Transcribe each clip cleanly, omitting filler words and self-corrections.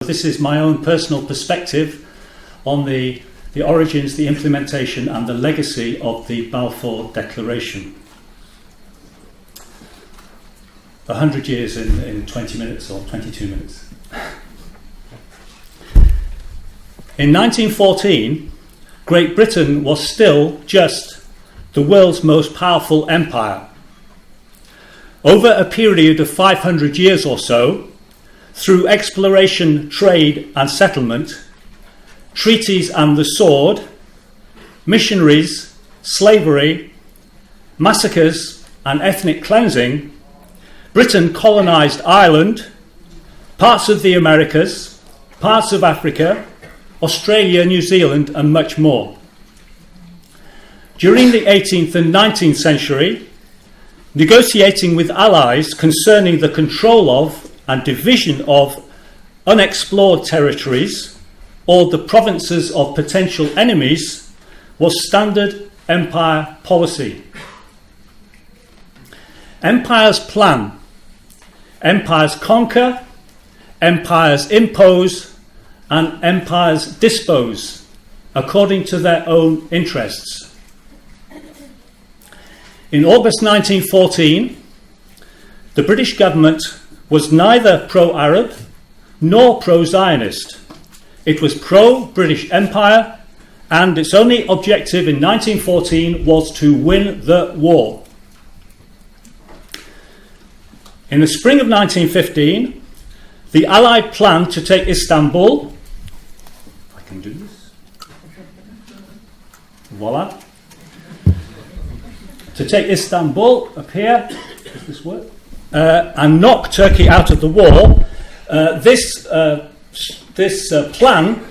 This is my own personal perspective on the origins, the implementation and the legacy of the Balfour Declaration. 100 years in 20 minutes or 22 minutes. In 1914, Great Britain was still just the world's most powerful empire. Over a period of 500 years or so, through exploration, trade and settlement, treaties and the sword, missionaries, slavery, massacres and ethnic cleansing, Britain colonised Ireland, parts of the Americas, parts of Africa, Australia, New Zealand and much more. During the 18th and 19th century, negotiating with allies concerning the control of and division of unexplored territories or the provinces of potential enemies was standard empire policy. Empires plan, empires conquer, empires impose, and empires dispose according to their own interests. In August 1914, the British government was neither pro-Arab nor pro-Zionist. It was pro-British Empire, and its only objective in 1914 was to win the war. In the spring of 1915, the Allied planned to take Istanbul. If I can do this. Voila. To take Istanbul up here. Does this work? And knock Turkey out of the war. This plan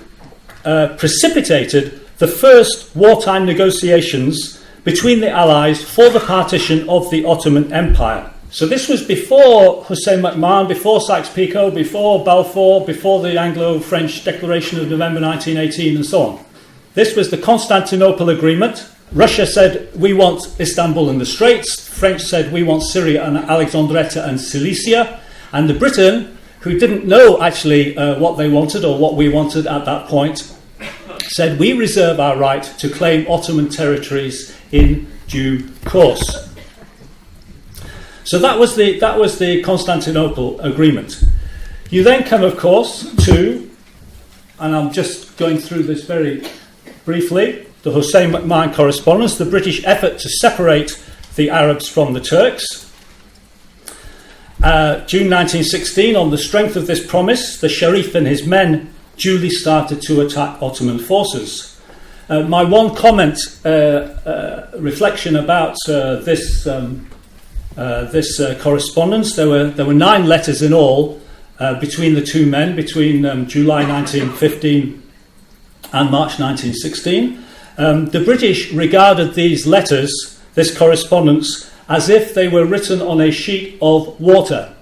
precipitated the first wartime negotiations between the Allies for the partition of the Ottoman Empire. So this was before Hussein McMahon, before Sykes-Picot, before Balfour, before the Anglo-French Declaration of November 1918 and so on. This was the Constantinople Agreement. Russia said, we want Istanbul and the Straits. French said, we want Syria and Alexandretta and Cilicia. And the Britain, who didn't know actually what they wanted or what we wanted at that point, said, we reserve our right to claim Ottoman territories in due course. So that was the Constantinople Agreement. You then come, of course, to, and I'm just going through this very briefly, the Hussein McMahon Correspondence, the British effort to separate the Arabs from the Turks. June 1916, on the strength of this promise, the Sharif and his men duly started to attack Ottoman forces. My one comment, reflection about this correspondence, there were 9 letters in all between the two men, between July 1915 and March 1916. The British regarded these letters, this correspondence, as if they were written on a sheet of water.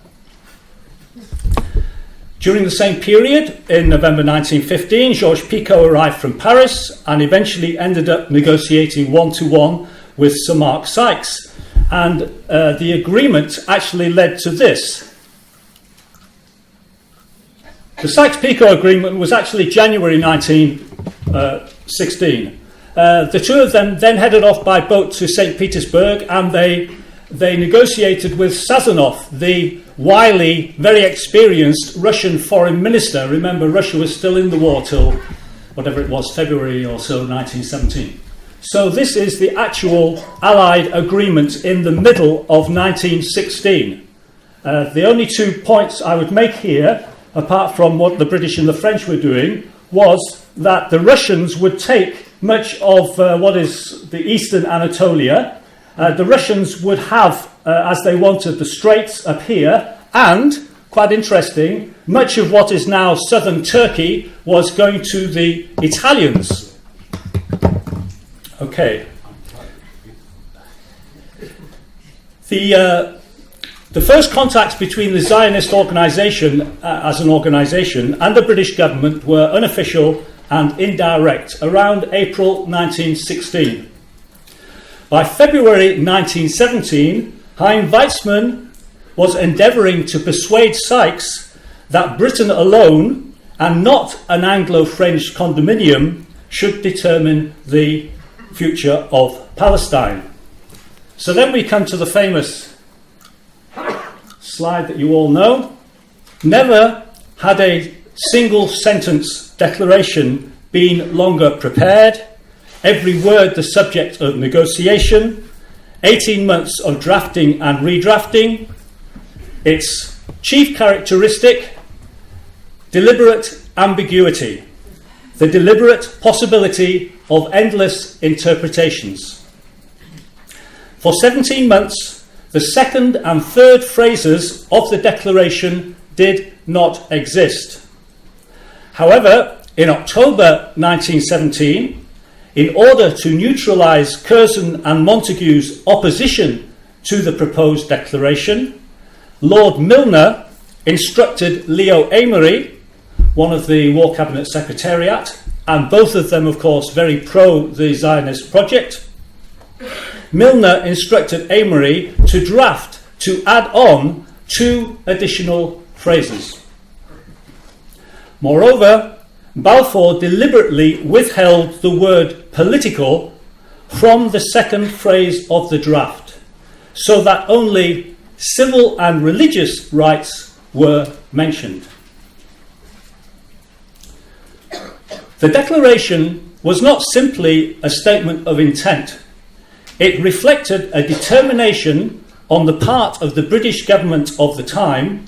During the same period, in November 1915, Georges Picot arrived from Paris and eventually ended up negotiating one-to-one with Sir Mark Sykes. And the agreement actually led to this. The Sykes-Picot Agreement was actually January 1916. The two of them then headed off by boat to St. Petersburg, and they negotiated with Sazonov, the wily, very experienced Russian foreign minister. Remember, Russia was still in the war till, whatever it was, February or so, 1917. So this is the actual Allied agreement in the middle of 1916. The only 2 points I would make here, apart from what the British and the French were doing, was that the Russians would take much of what is the eastern Anatolia. The Russians would have, as they wanted, the Straits up here, and, quite interesting, much of what is now southern Turkey was going to the Italians. Okay. The first contacts between the Zionist organisation as an organisation and the British government were unofficial and indirect around April 1916. By February 1917, Chaim Weizmann was endeavouring to persuade Sykes that Britain alone and not an Anglo-French condominium should determine the future of Palestine. So then we come to the famous slide that you all know. Never had a single sentence declaration been longer prepared, every word the subject of negotiation, 18 months of drafting and redrafting, its chief characteristic, deliberate ambiguity, the deliberate possibility of endless interpretations. For 17 months, the second and third phrases of the declaration did not exist. However, in October 1917, in order to neutralise Curzon and Montagu's opposition to the proposed declaration, Lord Milner instructed Leo Amery, one of the War Cabinet Secretariat, and both of them, of course, very pro the Zionist project. Milner instructed Amery to draft, to add on 2 additional phrases. Moreover, Balfour deliberately withheld the word political from the second phrase of the draft, so that only civil and religious rights were mentioned. The declaration was not simply a statement of intent. It reflected a determination on the part of the British government of the time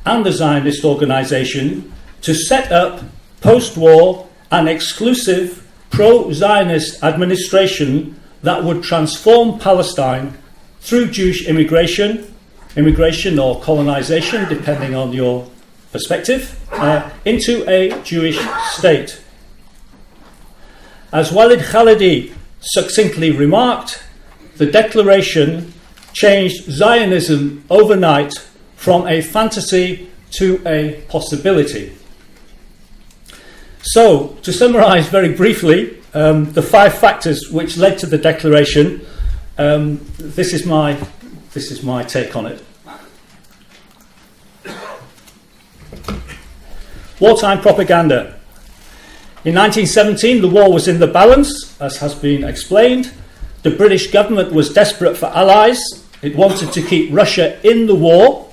and the Zionist organisation to set up post-war an exclusive pro-Zionist administration that would transform Palestine through Jewish immigration or colonisation, depending on your perspective, into a Jewish state. As Walid Khalidi succinctly remarked, the declaration changed Zionism overnight from a fantasy to a possibility. So, to summarise very briefly, the 5 factors which led to the declaration, this is my take on it. Wartime propaganda. In 1917, the war was in the balance, as has been explained. The British government was desperate for allies. It wanted to keep Russia in the war.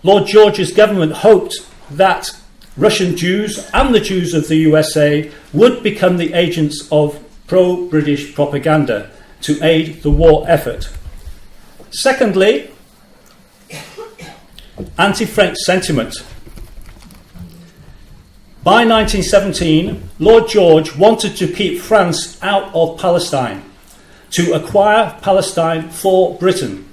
Lord George's government hoped that Russian Jews and the Jews of the USA would become the agents of pro-British propaganda to aid the war effort. Secondly, anti-French sentiment. By 1917, Lord George wanted to keep France out of Palestine, to acquire Palestine for Britain.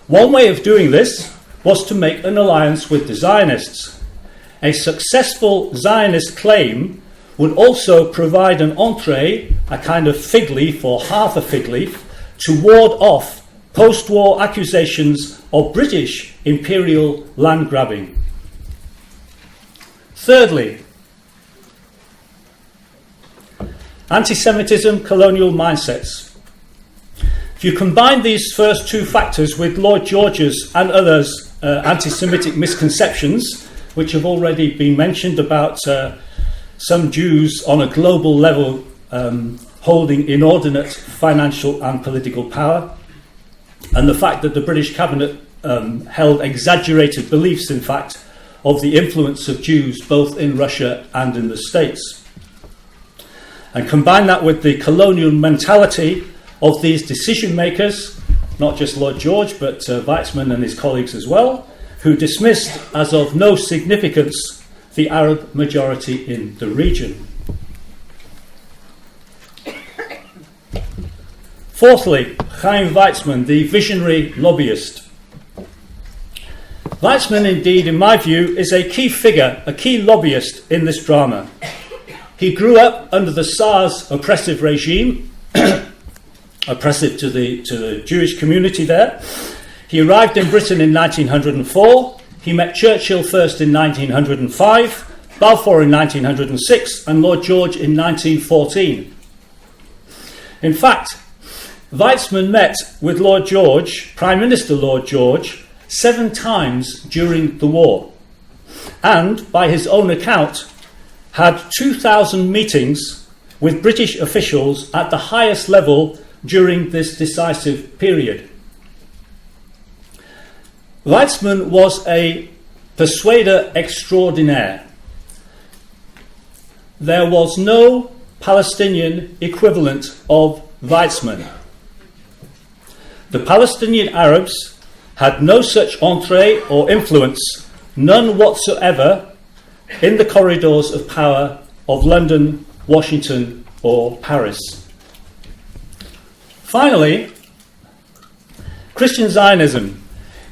One way of doing this was to make an alliance with the Zionists. A successful Zionist claim would also provide an entree, a kind of fig leaf or half a fig leaf, to ward off post-war accusations of British imperial land grabbing. Thirdly, anti-Semitism, colonial mindsets. If you combine these first 2 factors with Lord George's and others' anti-Semitic misconceptions, which have already been mentioned about some Jews on a global level holding inordinate financial and political power, and the fact that the British cabinet held exaggerated beliefs, in fact, of the influence of Jews both in Russia and in the States. And combine that with the colonial mentality of these decision makers, not just Lord George, but Weizmann and his colleagues as well, who dismissed as of no significance the Arab majority in the region. Fourthly, Chaim Weizmann, the visionary lobbyist. Weizmann, indeed, in my view, is a key figure, a key lobbyist in this drama. He grew up under the Tsar's oppressive regime, oppressive to the Jewish community there. He arrived in Britain in 1904. He met Churchill first in 1905, Balfour in 1906, and Lord George in 1914. In fact, Weizmann met with Lord George, Prime Minister Lord George, 7 times during the war. and, by his own account, had 2,000 meetings with British officials at the highest level during this decisive period. Weizmann was a persuader extraordinaire. There was no Palestinian equivalent of Weizmann. The Palestinian Arabs had no such entree or influence, none whatsoever, in the corridors of power of London, Washington, or Paris. Finally, Christian Zionism.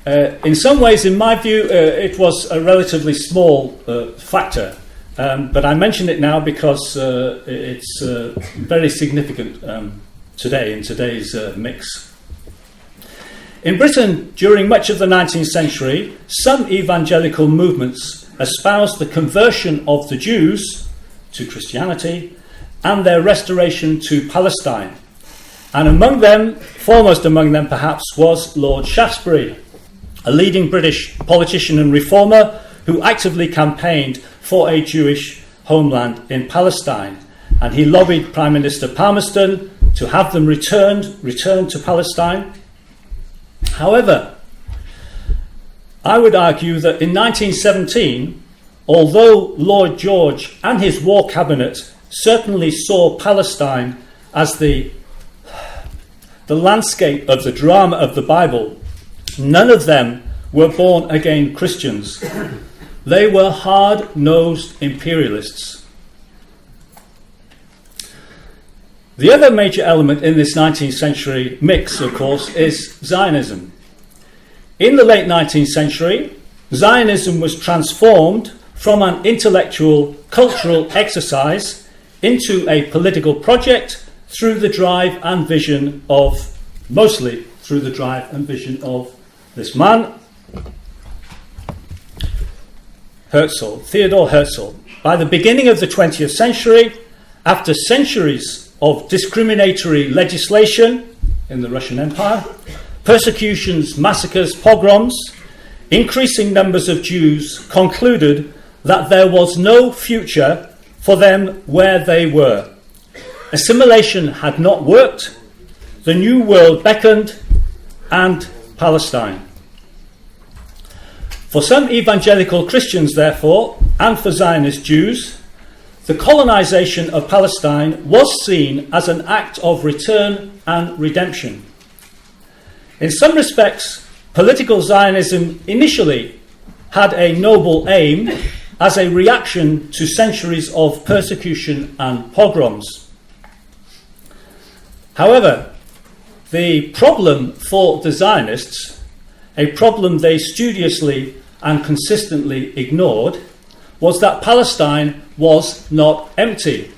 In some ways, in my view, it was a relatively small factor, but I mention it now because it's very significant today, in today's mix. In Britain, during much of the 19th century, some evangelical movements espoused the conversion of the Jews to Christianity and their restoration to Palestine. And among them, foremost among them perhaps, was Lord Shaftesbury, a leading British politician and reformer who actively campaigned for a Jewish homeland in Palestine. And he lobbied Prime Minister Palmerston to have them returned to Palestine. However, I would argue that in 1917, although Lloyd George and his war cabinet certainly saw Palestine as the landscape of the drama of the Bible, none of them were born-again Christians. They were hard-nosed imperialists. The other major element in this 19th century mix, of course, is Zionism. In the late 19th century, Zionism was transformed from an intellectual, cultural exercise into a political project through the drive and vision of, mostly through the drive and vision of this man, Herzl, Theodor Herzl. By the beginning of the 20th century, after centuries of discriminatory legislation in the Russian Empire, persecutions, massacres, pogroms, increasing numbers of Jews concluded that there was no future for them where they were. Assimilation had not worked, the New World beckoned, and Palestine. For some evangelical Christians, therefore, and for Zionist Jews, the colonization of Palestine was seen as an act of return and redemption. In some respects, political Zionism initially had a noble aim as a reaction to centuries of persecution and pogroms. However, the problem for the Zionists, a problem they studiously and consistently ignored, was that Palestine was not empty.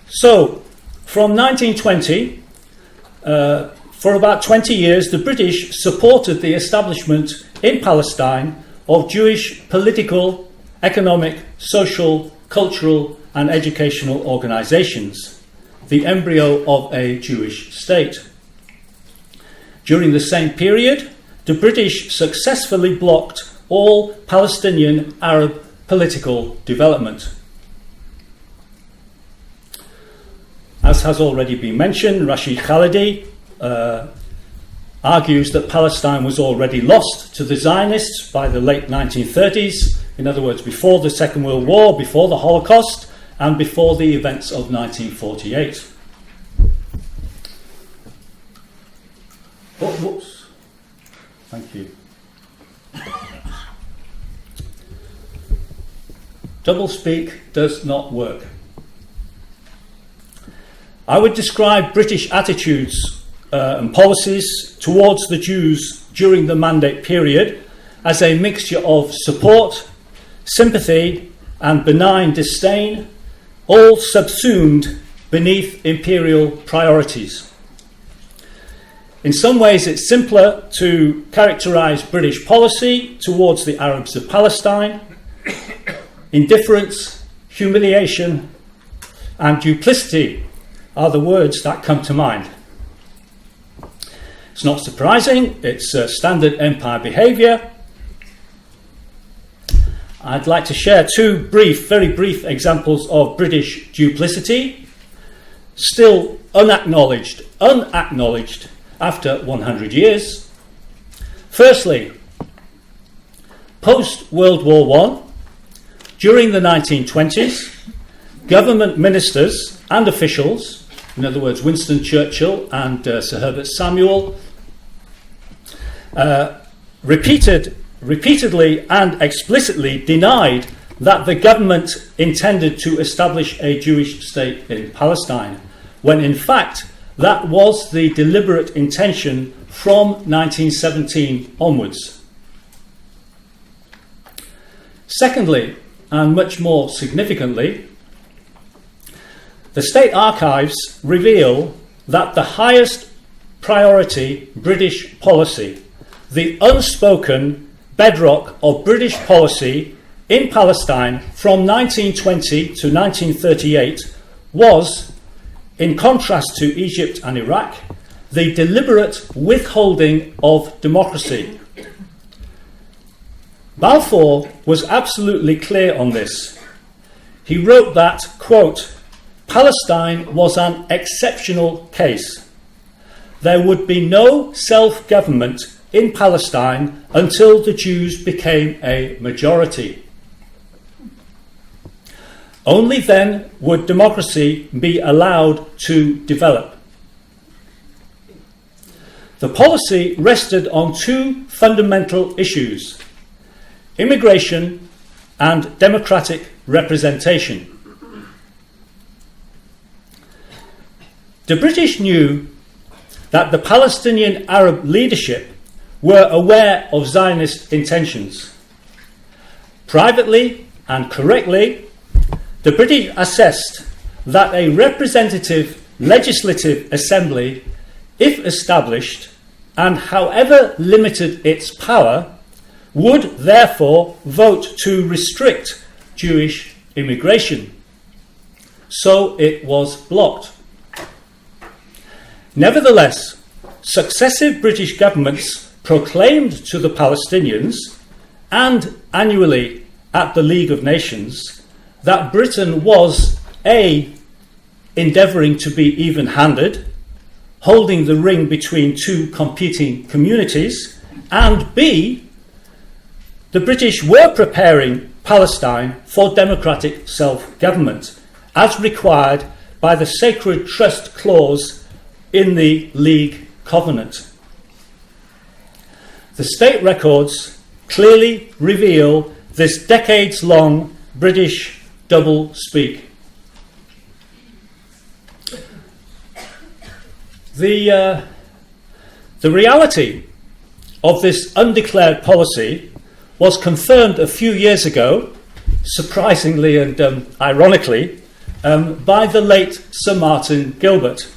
So, from 1920, for about 20 years, the British supported the establishment in Palestine of Jewish political, economic, social, cultural, and educational organizations, the embryo of a Jewish state. During the same period, the British successfully blocked all Palestinian Arab political development. As has already been mentioned, Rashid Khalidi argues that Palestine was already lost to the Zionists by the late 1930s, in other words, before the Second World War, before the Holocaust, and before the events of 1948. Oh, whoops. Thank you. Doublespeak does not work. I would describe British attitudes and policies towards the Jews during the Mandate period as a mixture of support, sympathy, and benign disdain, all subsumed beneath imperial priorities. In some ways, it's simpler to characterize British policy towards the Arabs of Palestine. Indifference, humiliation, and duplicity are the words that come to mind. It's not surprising, it's standard empire behaviour. I'd like to share two very brief examples of British duplicity, still unacknowledged after 100 years. Firstly, post-World War I, during the 1920s, government ministers and officials, in other words, Winston Churchill and Sir Herbert Samuel, repeatedly and explicitly denied that the government intended to establish a Jewish state in Palestine, when in fact that was the deliberate intention from 1917 onwards. Secondly, and much more significantly, the State Archives reveal that the highest priority British policy, the unspoken bedrock of British policy in Palestine from 1920 to 1938, was, in contrast to Egypt and Iraq, the deliberate withholding of democracy. Balfour was absolutely clear on this. He wrote that, quote, Palestine was an exceptional case. There would be no self-government in Palestine until the Jews became a majority. Only then would democracy be allowed to develop. The policy rested on two fundamental issues: immigration and democratic representation. The British knew that the Palestinian Arab leadership were aware of Zionist intentions. Privately and correctly, the British assessed that a representative legislative assembly, if established, and however limited its power, would therefore vote to restrict Jewish immigration. So it was blocked. Nevertheless, successive British governments proclaimed to the Palestinians, and annually at the League of Nations, that Britain was A, endeavouring to be even-handed, holding the ring between two competing communities, and B, the British were preparing Palestine for democratic self-government, as required by the Sacred Trust Clause in the League Covenant. The state records clearly reveal this decades-long British double-speak. The reality of this undeclared policy was confirmed a few years ago, surprisingly and ironically, by the late Sir Martin Gilbert.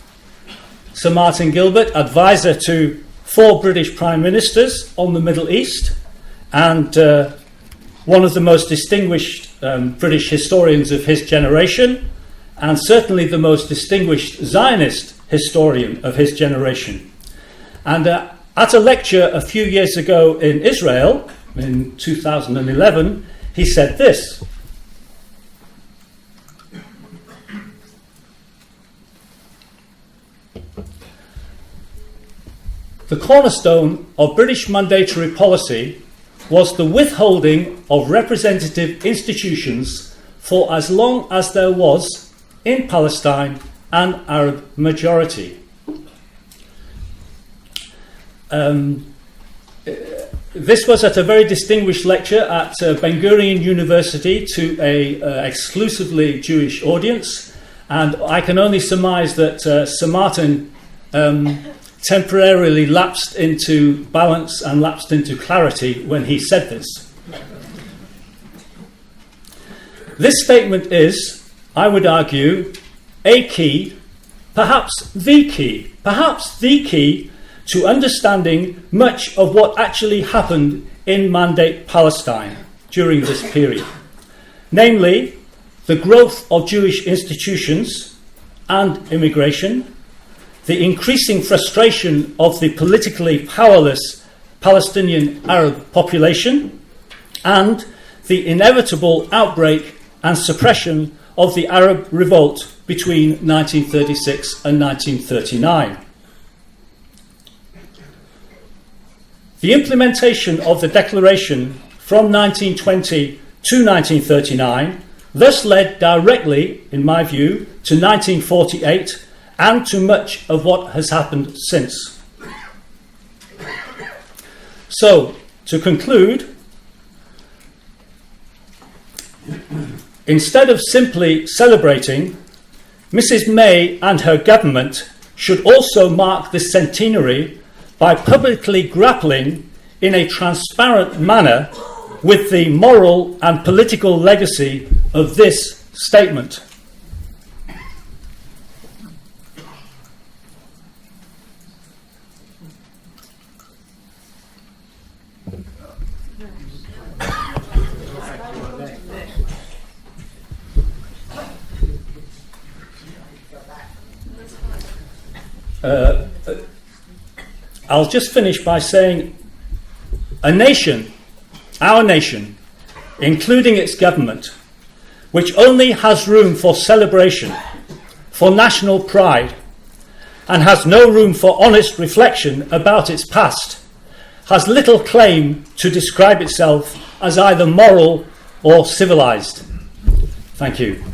Sir Martin Gilbert, advisor to 4 British Prime Ministers on the Middle East, and one of the most distinguished British historians of his generation, and certainly the most distinguished Zionist historian of his generation. And at a lecture a few years ago in Israel, in 2011, he said this: the cornerstone of British mandatory policy was the withholding of representative institutions for as long as there was, in Palestine, an Arab majority. This was at a very distinguished lecture at Ben Gurion University to a exclusively Jewish audience, and I can only surmise that Sir Martin temporarily lapsed into balance and lapsed into clarity when he said this. This statement is, I would argue, a key, perhaps the key to understanding much of what actually happened in Mandate Palestine during this period. Namely, the growth of Jewish institutions and immigration, the increasing frustration of the politically powerless Palestinian Arab population, and the inevitable outbreak and suppression of the Arab revolt between 1936 and 1939. The implementation of the Declaration from 1920 to 1939 thus led directly, in my view, to 1948 and to much of what has happened since. So, to conclude, instead of simply celebrating, Mrs. May and her government should also mark this centenary by publicly grappling in a transparent manner with the moral and political legacy of this statement. I'll just finish by saying a nation, our nation, including its government, which only has room for celebration, for national pride, and has no room for honest reflection about its past, has little claim to describe itself as either moral or civilized. Thank you.